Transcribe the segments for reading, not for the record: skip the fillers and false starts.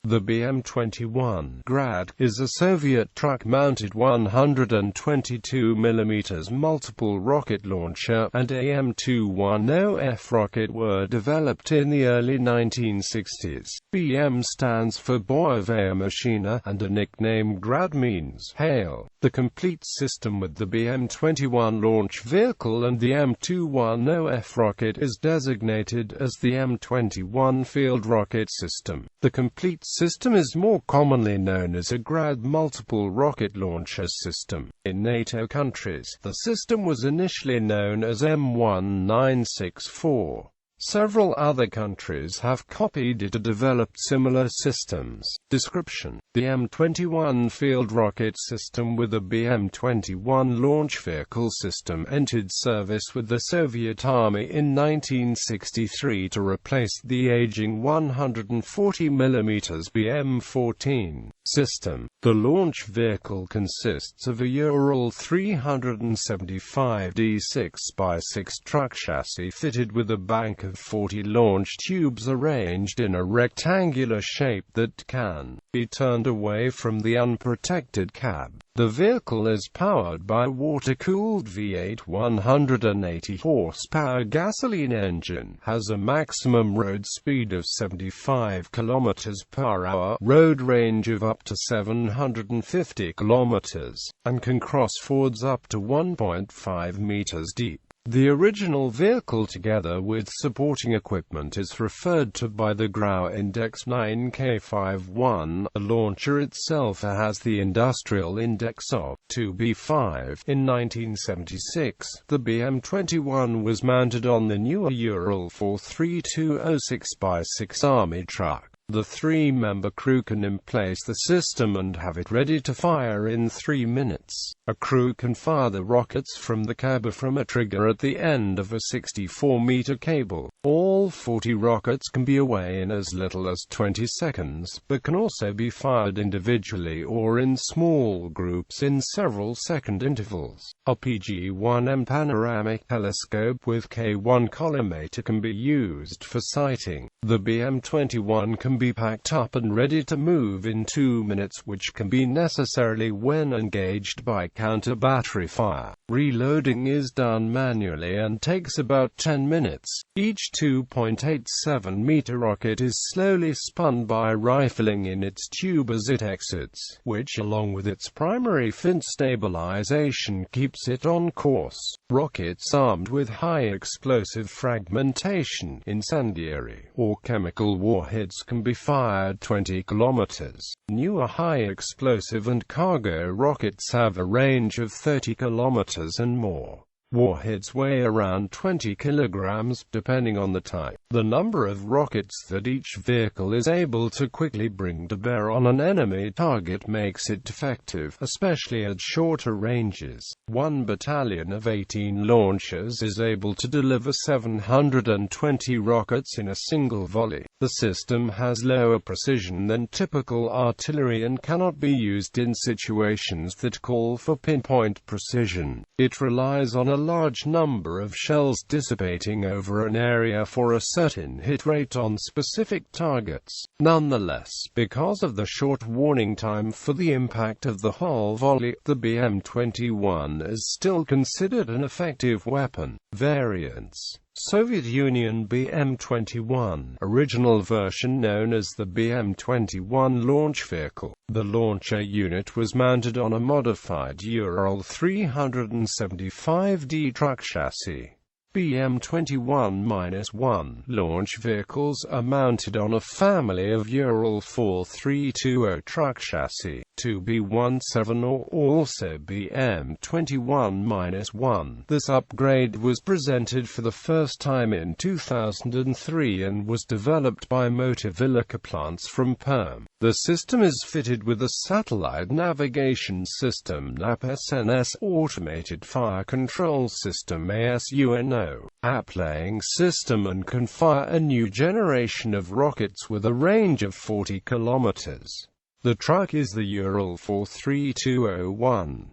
The BM-21 Grad is a Soviet truck-mounted 122 mm multiple rocket launcher, and BM-21 rocket were developed in the early 1960s. BM stands for boyevaya mashina, and a nickname Grad means hail. The complete system with the BM-21 launch vehicle and the M21 rocket is designated as the M21 field rocket system. The complete system is more commonly known as a Grad multiple rocket launcher system. In NATO countries, the system was initially known as M1964. Several other countries have copied it or developed similar systems. Description: the M21 field rocket system with a BM-21 launch vehicle system entered service with the Soviet Army in 1963 to replace the aging 140 mm BM-14 system. The launch vehicle consists of a Ural 375D 6x6 truck chassis fitted with a bank of 40 launch tubes arranged in a rectangular shape that can be turned away from the unprotected cab. The vehicle is powered by a water-cooled V8 180 horsepower gasoline engine, has a maximum road speed of 75 km/h, road range of up to 750 km, and can cross fords up to 1.5 meters deep. The original vehicle together with supporting equipment is referred to by the GRAU Index 9K51. The launcher itself has the industrial index of 2B5. In 1976, the BM-21 was mounted on the newer Ural 43206x6 Army truck. The three-member crew can emplace the system and have it ready to fire in 3 minutes. A crew can fire the rockets from the cab or from a trigger at the end of a 64-meter cable. All 40 rockets can be away in as little as 20 seconds, but can also be fired individually or in small groups in several second intervals. A PG-1M panoramic telescope with K1 collimator can be used for sighting. The BM-21 can be packed up and ready to move in 2 minutes, which can be necessary when engaged by counter-battery fire. Reloading is done manually and takes about 10 minutes. Each 2.87-meter rocket is slowly spun by rifling in its tube as it exits, which along with its primary fin stabilization keeps it on course. Rockets armed with high explosive fragmentation, incendiary, or chemical warheads can be fired 20 kilometers. Newer high-explosive and cargo rockets have a range of 30 kilometers and more. Warheads weigh around 20 kilograms, depending on the type. The number of rockets that each vehicle is able to quickly bring to bear on an enemy target makes it effective, especially at shorter ranges. One battalion of 18 launchers is able to deliver 720 rockets in a single volley. The system has lower precision than typical artillery and cannot be used in situations that call for pinpoint precision. It relies on a large number of shells dissipating over an area for a certain hit rate on specific targets. Nonetheless, because of the short warning time for the impact of the whole volley, the BM-21 is still considered an effective weapon. Variants: Soviet Union BM-21, original version known as the BM-21 launch vehicle. The launcher unit was mounted on a modified Ural 375D truck chassis. BM-21-1 launch vehicles are mounted on a family of Ural 4320 truck chassis, 2B17 or also BM-21-1. This upgrade was presented for the first time in 2003 and was developed by Mottl plants from Perm. The system is fitted with a satellite navigation system (SNS), automated fire control system (ASUNO), applying system, and can fire a new generation of rockets with a range of 40 kilometers. The truck is the Ural 43201.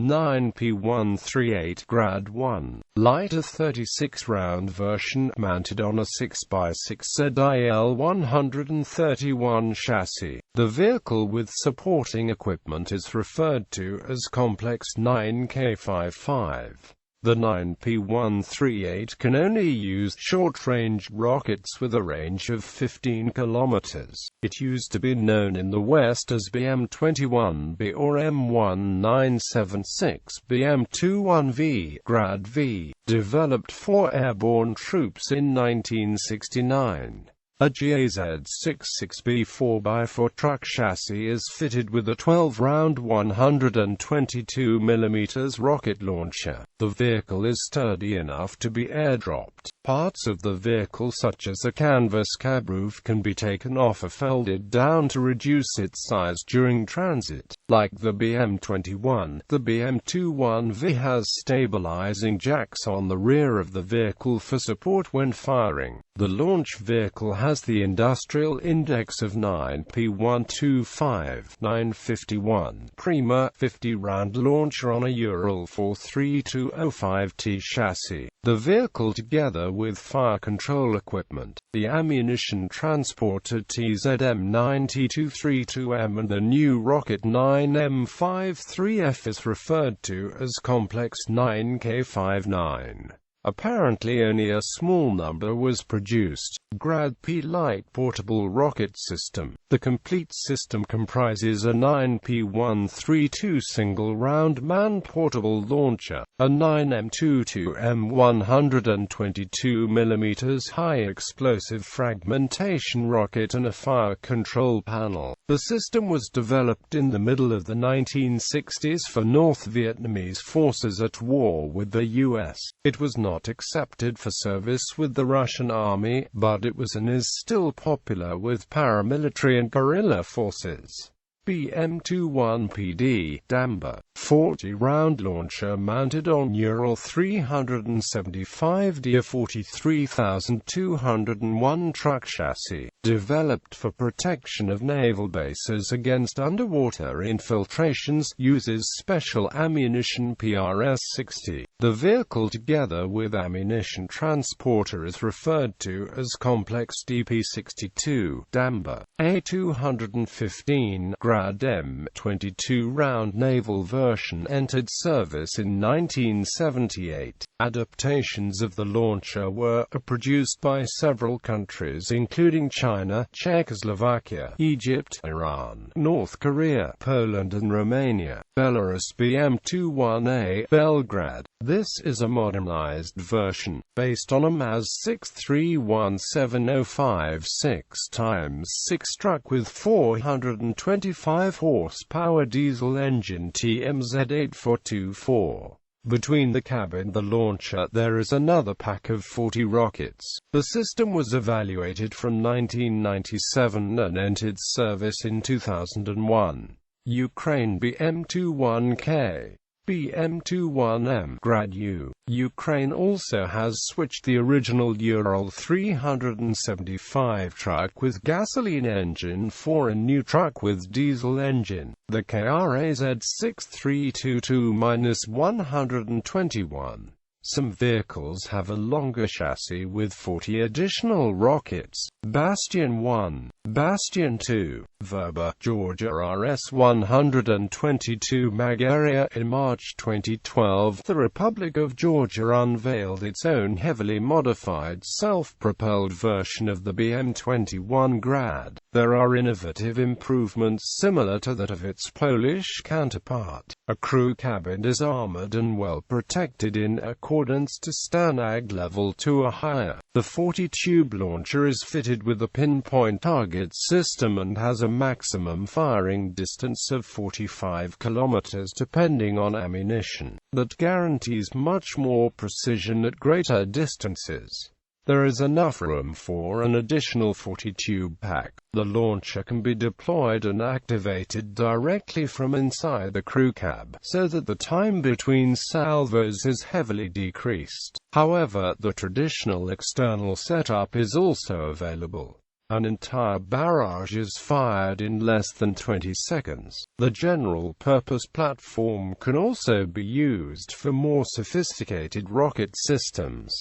9P138 Grad 1, lighter 36-round version, mounted on a 6x6 ZIL-131 chassis. The vehicle with supporting equipment is referred to as Complex 9K55. The 9P138 can only use short-range rockets with a range of 15 kilometers. It used to be known in the West as BM-21B or M1976 BM-21V, Grad V, developed for airborne troops in 1969. A GAZ-66B 4x4 truck chassis is fitted with a 12-round 122mm rocket launcher. The vehicle is sturdy enough to be airdropped. Parts of the vehicle, such as a canvas cab roof, can be taken off or folded down to reduce its size during transit. Like the BM-21, the BM-21V has stabilizing jacks on the rear of the vehicle for support when firing. The launch vehicle has the industrial index of 9P125 951 Prima 50-round launcher on a Ural 43205T chassis. The vehicle, together with fire control equipment, the ammunition transporter TZM-90-232M and the new rocket 9M53F is referred to as Complex 9K59. Apparently only a small number was produced. Grad P Light Portable Rocket System. The complete system comprises a 9P132 single-round man-portable launcher, a 9M22M 122mm high-explosive fragmentation rocket and a fire control panel. The system was developed in the middle of the 1960s for North Vietnamese forces at war with the U.S. It was not accepted for service with the Russian army, but it was and is still popular with paramilitary and guerrilla forces. BM-21PD Damber 40-round launcher mounted on Ural 375D, a 43,201 truck chassis, developed for protection of naval bases against underwater infiltrations, uses special ammunition PRS-60. The vehicle, together with ammunition transporter, is referred to as Complex DP-62 Damber. A215 Grad M 22-round naval version entered service in 1978. Adaptations of the launcher were produced by several countries including China, Czechoslovakia, Egypt, Iran, North Korea, Poland and Romania. Belarus BM-21A Belgrade. This is a modernized version, based on a MAZ 631705/6x6 truck with 425 horsepower diesel engine TMZ-8424. Between the cab and the launcher there is another pack of 40 rockets. The system was evaluated from 1997 and entered service in 2001. Ukraine BM-21K. BM-21M Grad U. Ukraine also has switched the original Ural 375 truck with gasoline engine for a new truck with diesel engine, the KRAZ-6322-121. Some vehicles have a longer chassis with 40 additional rockets. Bastion 1, Bastion 2, Verba, Georgia RS-122 MAG area. In March 2012, the Republic of Georgia unveiled its own heavily modified self-propelled version of the BM-21 Grad. There are innovative improvements similar to that of its Polish counterpart. A crew cabin is armored and well protected in accordance to STANAG Level 2 or higher. The 40-tube launcher is fitted with a pinpoint target system and has a maximum firing distance of 45 kilometers depending on ammunition, that guarantees much more precision at greater distances. There is enough room for an additional 40-tube pack. The launcher can be deployed and activated directly from inside the crew cab, so that the time between salvos is heavily decreased. However, the traditional external setup is also available. An entire barrage is fired in less than 20 seconds. The general-purpose platform can also be used for more sophisticated rocket systems.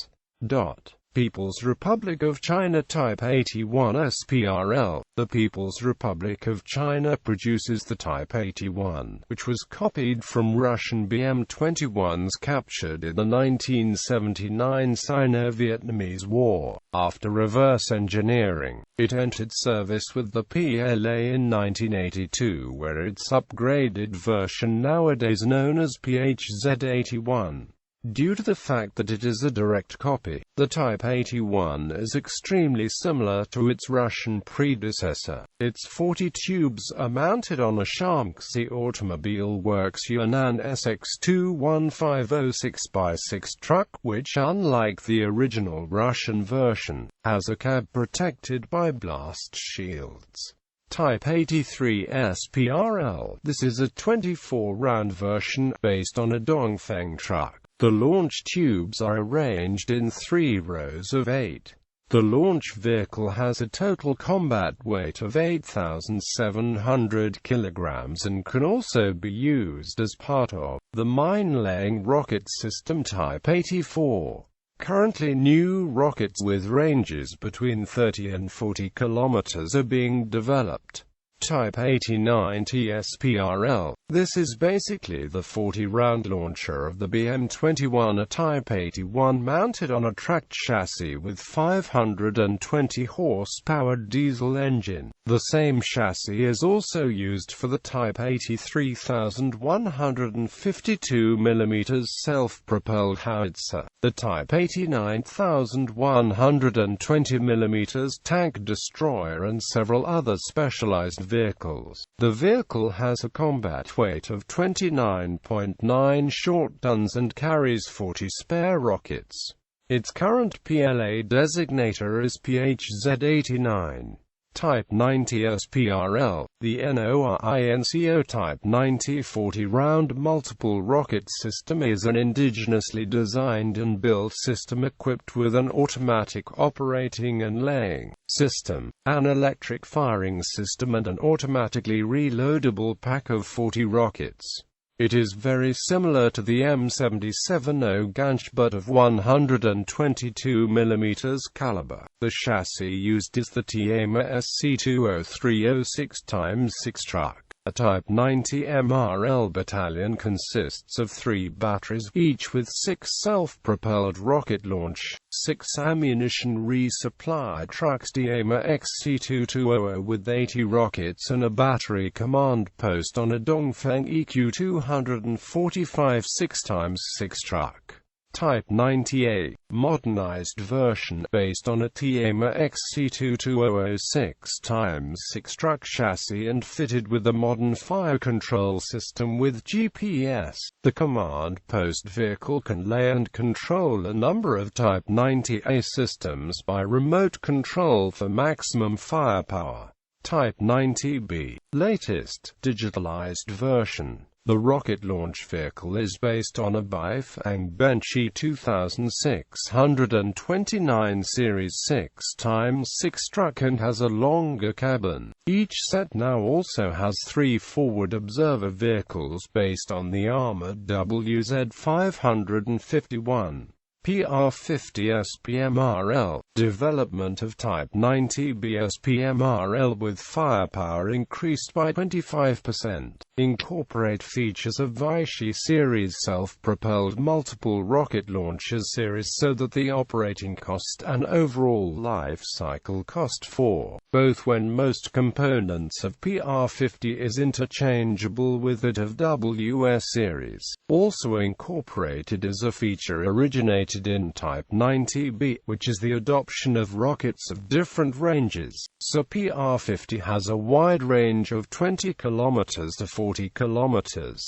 People's Republic of China Type 81 Sprl. The People's Republic of China produces the Type 81, which was copied from Russian BM-21s captured in the 1979 Sino-Vietnamese War. After reverse engineering, it entered service with the PLA in 1982, where its upgraded version nowadays known as PHZ-81. Due to the fact that it is a direct copy, the Type 81 is extremely similar to its Russian predecessor. Its 40 tubes are mounted on a Shaanxi Automobile Works Yunnan SX21506 x6 truck, which, unlike the original Russian version, has a cab protected by blast shields. Type 83 Sprl. This is a 24-round version, based on a Dongfeng truck. The launch tubes are arranged in 3 rows of 8. The launch vehicle has a total combat weight of 8,700 kilograms and can also be used as part of the mine-laying rocket system Type 84. Currently, new rockets with ranges between 30 and 40 kilometers are being developed. Type 89 Sprl. This is basically the 40-round launcher of the BM-21, a Type 81 mounted on a tracked chassis with 520 horsepower diesel engine. The same chassis is also used for the Type 83,152 mm self-propelled howitzer, the Type 89,120 mm tank destroyer and several other specialized vehicles. The vehicle has a combat weight of 29.9 short tons and carries 40 spare rockets. Its current PLA designator is PHZ-89. Type 90 Sprl. The NORINCO Type 90 40-round multiple rocket system is an indigenously designed and built system equipped with an automatic operating and laying system, an electric firing system and an automatically reloadable pack of 40 rockets. It is very similar to the M77 Ganch but of 122 mm caliber. The chassis used is the Tiama SC20306x6 truck. A Type 90 MRL battalion consists of 3 batteries, each with 6 self-propelled rocket launch, 6 ammunition resupply trucks, Tiama XC2200 with 80 rockets and a battery command post on a Dongfeng EQ245 6x6 truck. Type 90A, modernized version, based on a Tiama XC2200 6x6 truck chassis and fitted with a modern fire control system with GPS. The command post vehicle can lay and control a number of Type 90A systems by remote control for maximum firepower. Type 90B, latest, digitalized version. The rocket launch vehicle is based on a Bifang Benchy 2629 Series 6x6 truck and has a longer cabin. Each set now also has 3 forward observer vehicles based on the armored WZ-551. PR-50 SPMRL. Development of Type 90B SPMRL with firepower increased by 25%. Incorporate features of Vichy series self-propelled multiple rocket launchers series so that the operating cost and overall life cycle cost for both when most components of PR-50 is interchangeable with that of WS series. Also incorporated is a feature originated in Type 90B, which is the adoption of rockets of different ranges. So PR-50 has a wide range of 20 km to 40 km.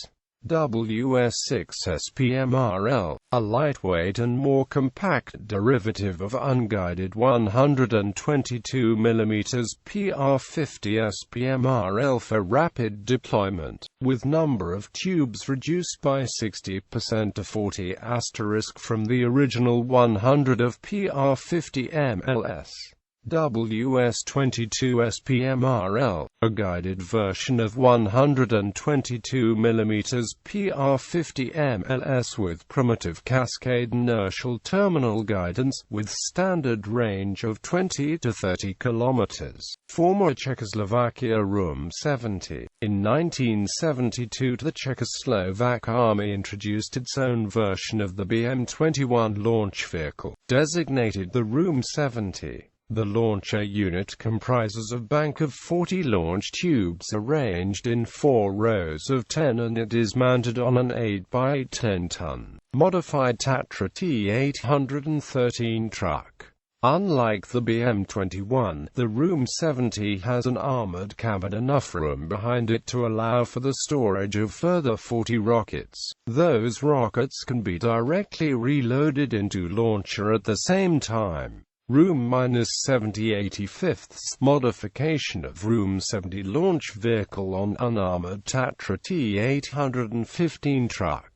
WS-6 SPMRL, a lightweight and more compact derivative of unguided 122 mm PR-50 SPMRL for rapid deployment, with number of tubes reduced by 60% to 40 * from the original 100 of PR-50 MLS. WS-22 SPMRL, a guided version of 122mm PR-50 MLS with primitive cascade inertial terminal guidance, with standard range of 20 to 30 km. Former Czechoslovakia Room 70. In 1972 the Czechoslovak Army introduced its own version of the BM-21 launch vehicle, designated the Room 70. The launcher unit comprises a bank of 40 launch tubes arranged in 4 rows of 10, and it is mounted on an 8x 10-ton, modified Tatra T813 truck. Unlike the BM-21, the Room 70 has an armored cabin, enough room behind it to allow for the storage of further 40 rockets. Those rockets can be directly reloaded into launcher at the same time. Room-70 85th modification of Room 70 launch vehicle on unarmored Tatra T815 truck.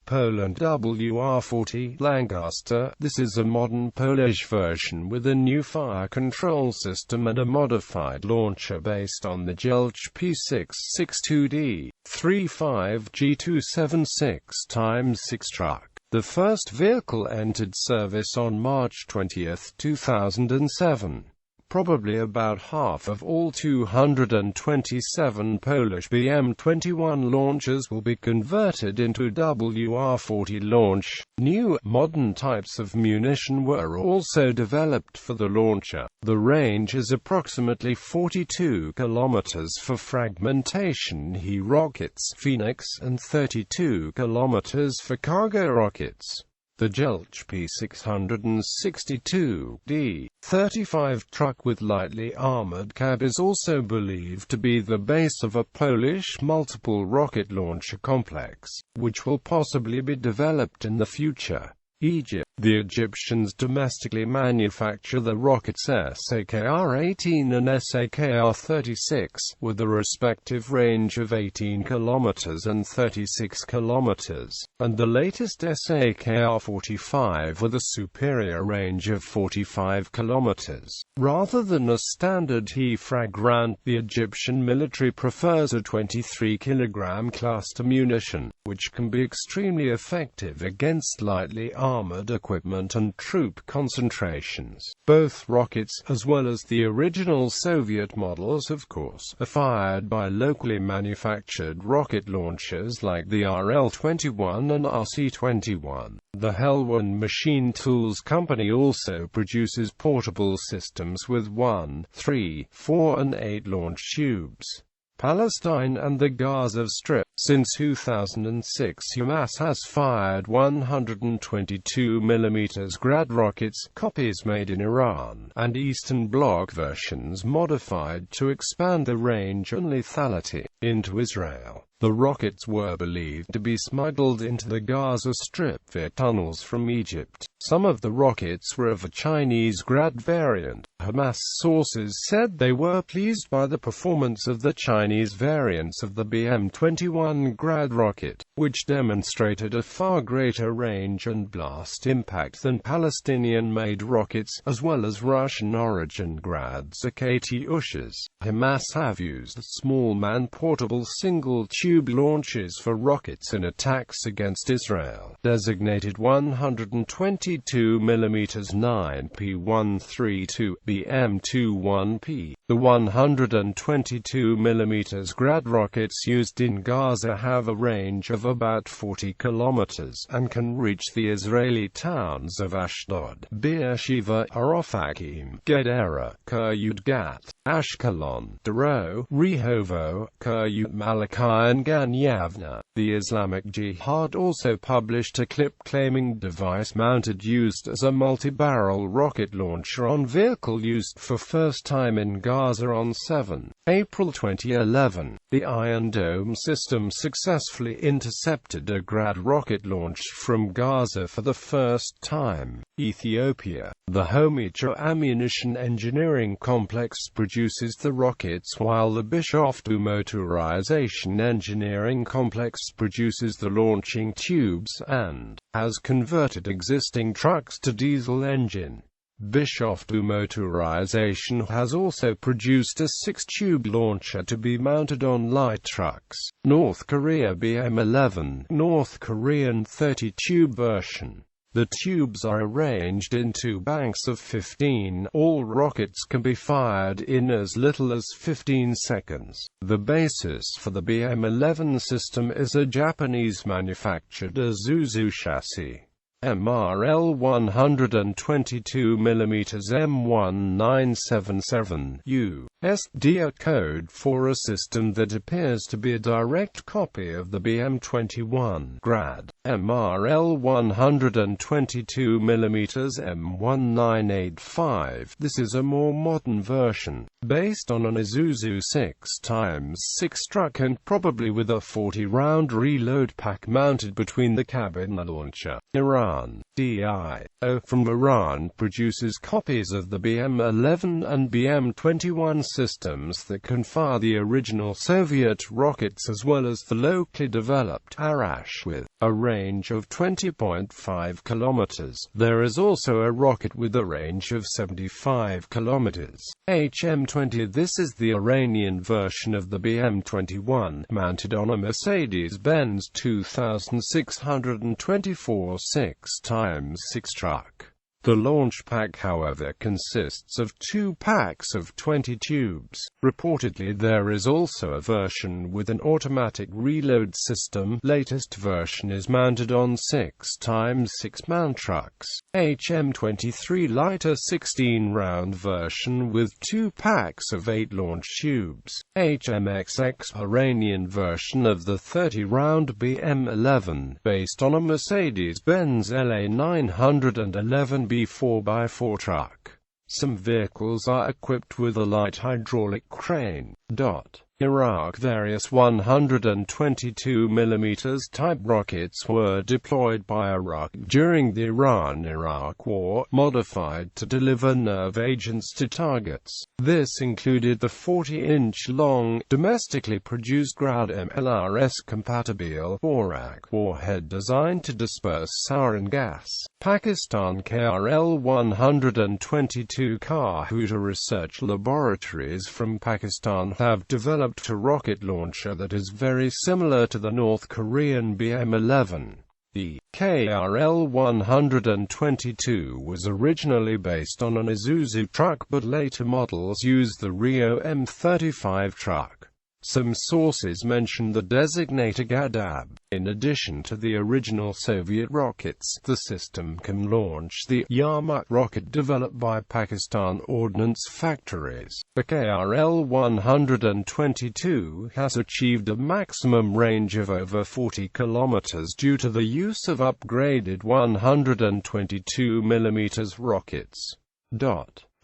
Poland WR-40 Lancaster. This is a modern Polish version with a new fire control system and a modified launcher based on the Jelcz P662D 35G276x6 truck. The first vehicle entered service on March 20, 2007. Probably about half of all 227 Polish BM-21 launchers will be converted into WR-40 launch. New, modern types of munition were also developed for the launcher. The range is approximately 42 km for fragmentation He rockets Phoenix and 32 km for cargo rockets. The Jelcz P662D 35 truck with lightly armored cab is also believed to be the base of a Polish multiple rocket launcher complex, which will possibly be developed in the future. Egypt. The Egyptians domestically manufacture the rockets SAKR-18 and SAKR-36, with a respective range of 18 km and 36 km, and the latest SAKR-45 with a superior range of 45 km. Rather than a standard He-frag round, the Egyptian military prefers a 23 kg cluster munition, which can be extremely effective against lightly armored equipment and troop concentrations. Both rockets, as well as the original Soviet models of course, are fired by locally manufactured rocket launchers like the RL-21 and RC-21. The Helwan Machine Tools Company also produces portable systems with 1, 3, 4 and 8 launch tubes. Palestine and the Gaza Strip. Since 2006, Hamas has fired 122mm Grad rockets, copies made in Iran, and Eastern Bloc versions modified to expand the range and lethality, into Israel. The rockets were believed to be smuggled into the Gaza Strip via tunnels from Egypt. Some of the rockets were of a Chinese Grad variant. Hamas sources said they were pleased by the performance of the Chinese variants of the BM-21 Grad rocket, which demonstrated a far greater range and blast impact than Palestinian-made rockets, as well as Russian-origin Grad Katyushas. Hamas have used small man-portable single-tube launches for rockets in attacks against Israel, designated 122mm 9P132 BM-21P. The 122mm Grad rockets used in Gaza have a range of about 40 km and can reach the Israeli towns of Ashdod, Beersheva, Ofakim, Gedera, Kiryat Gat, Ashkelon, Dero, Rehovo, Kiryat Malachi and Gan Yavna. The Islamic Jihad also published a clip-claiming device-mounted used as a multi-barrel rocket launcher on vehicle used for first time in Gaza on 7 April 2011. The Iron Dome system successfully intercepted a Grad rocket launch from Gaza for the first time. Ethiopia. The Homicha Ammunition Engineering Complex produces the rockets, while the Bishoftu Motorization Engineering Complex produces the launching tubes and has converted existing trucks to diesel engine. Bischoff-2 motorization has also produced a 6-tube launcher to be mounted on light trucks. North Korea BM-11, North Korean 30-tube version. The tubes are arranged in 2 banks of 15. All rockets can be fired in as little as 15 seconds. The basis for the BM-11 system is a Japanese-manufactured Isuzu chassis. MRL 122mm M1977 U.S.D. a code for a system that appears to be a direct copy of the BM-21 Grad. MRL 122mm M1985. This is a more modern version, based on an Isuzu 6x6 truck and probably with a 40-round reload pack mounted between the cab and the launcher. Iran. DIO from Iran produces copies of the BM-11 and BM-21 systems that can fire the original Soviet rockets as well as the locally developed Arash with a range of 20.5 kilometers. There is also a rocket with a range of 75 kilometers. HM-20. This is the Iranian version of the BM-21, mounted on a Mercedes-Benz 2624 6x6 truck. The launch pack, however, consists of 2 packs of 20 tubes. Reportedly, there is also a version with an automatic reload system. Latest version is mounted on 6x6 mount trucks. HM-23 lighter 16-round version with 2 packs of 8 launch tubes. HMXX Iranian version of the 30-round BM-11, based on a Mercedes-Benz LA 911 B4x4 truck. Some vehicles are equipped with a light hydraulic crane. Iraq. Various 122mm type rockets were deployed by Iraq during the Iran-Iraq War, modified to deliver nerve agents to targets. This included the 40-inch-long, domestically produced Grad MLRS-compatible Borak warhead designed to disperse sarin gas. Pakistan KRL 122 Kahuta research laboratories from Pakistan have developed a rocket launcher that is very similar to the North Korean BM-11. The KRL 122 was originally based on an Isuzu truck, but later models used the Rio M35 truck. Some sources mention the designator Gadab. In addition to the original Soviet rockets, the system can launch the Yarmouk rocket developed by Pakistan Ordnance Factories. The KRL 122 has achieved a maximum range of over 40 kilometers due to the use of upgraded 122mm rockets.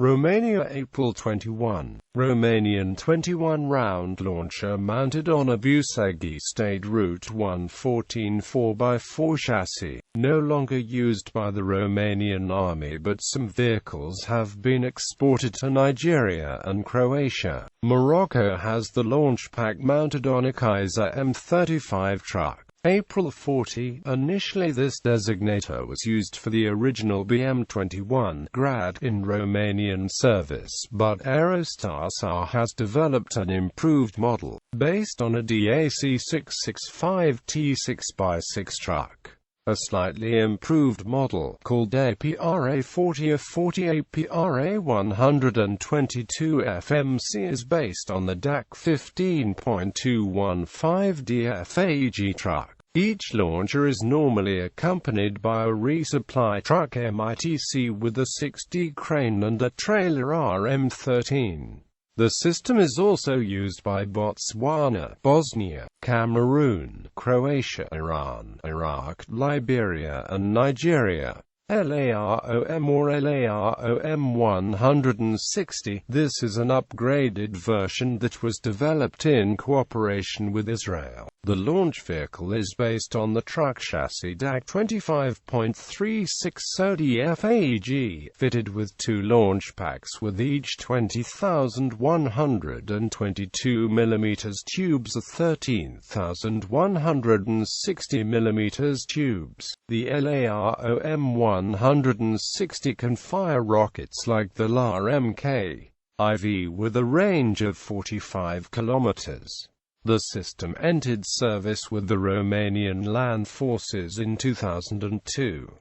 Romania. April 21. Romanian 21-round launcher mounted on a Busegi State Route 114 4x4 chassis, no longer used by the Romanian army, but some vehicles have been exported to Nigeria and Croatia. Morocco has the launch pack mounted on a Kaiser M35 truck. April 40. Initially this designator was used for the original BM-21 Grad in Romanian service, but Aerostar SA has developed an improved model, based on a DAC 665 T6x6 truck. A slightly improved model, called APRA-40 or 40 APRA-122 FMC, is based on the DAC 15.215 DFAG truck. Each launcher is normally accompanied by a resupply truck MITC with a 6D crane and a trailer RM13. The system is also used by Botswana, Bosnia, Cameroon, Croatia, Iran, Iraq, Liberia and Nigeria. LAROM or LAROM 160. This is an upgraded version that was developed in cooperation with Israel. The launch vehicle is based on the truck chassis DAC 25.36 FAG, fitted with 2 launch packs with each 20,122 mm tubes of 13,160 mm tubes. The LAROM-160 can fire rockets like the LAR-MK IV with a range of 45 kilometers. The system entered service with the Romanian Land Forces in 2002.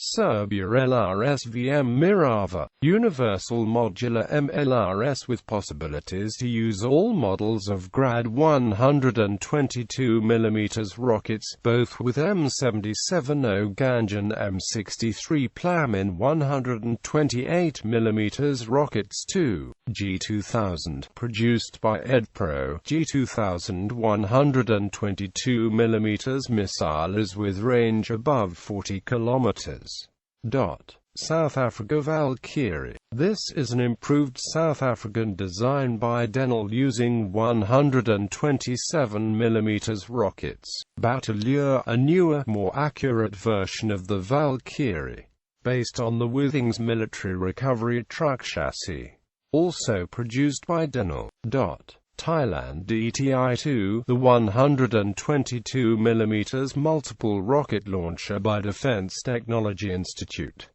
Serbia LRS VM Mirava, Universal Modular MLRS with possibilities to use all models of Grad 122 mm rockets, both with M77 Ganj and M63 Plamin 128 mm rockets too. G2000, produced by EdPro, G2000 122 mm missile is with range above 40 kilometers. South Africa Valkyrie. This is an improved South African design by Denel using 127 mm rockets, but to lure a newer, more accurate version of the Valkyrie, based on the Withings military recovery truck chassis. Also produced by Denel. Thailand DTI-2, the 122 mm multiple rocket launcher by Defense Technology Institute.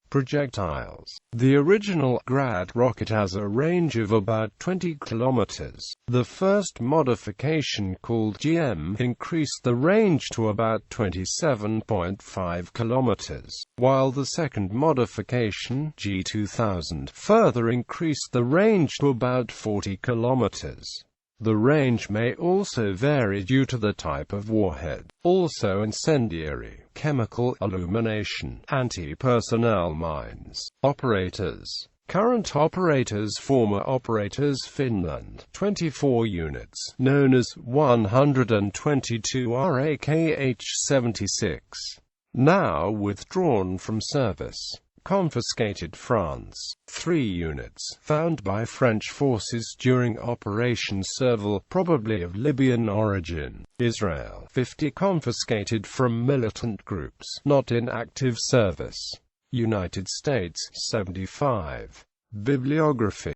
Projectiles. The original Grad rocket has a range of about 20 kilometers. The first modification, called GM, increased the range to about 27.5 kilometers, while the second modification, G2000, further increased the range to about 40 kilometers. The range may also vary due to the type of warhead. Also incendiary, chemical, illumination, anti-personnel mines. Operators. Current operators. Former operators. Finland, 24 units, known as 122 RAKH-76. Now withdrawn from service. Confiscated. France, 3 units, found by French forces during Operation Serval, probably of Libyan origin. Israel, 50, confiscated from militant groups, not in active service. United States, 75. Bibliography.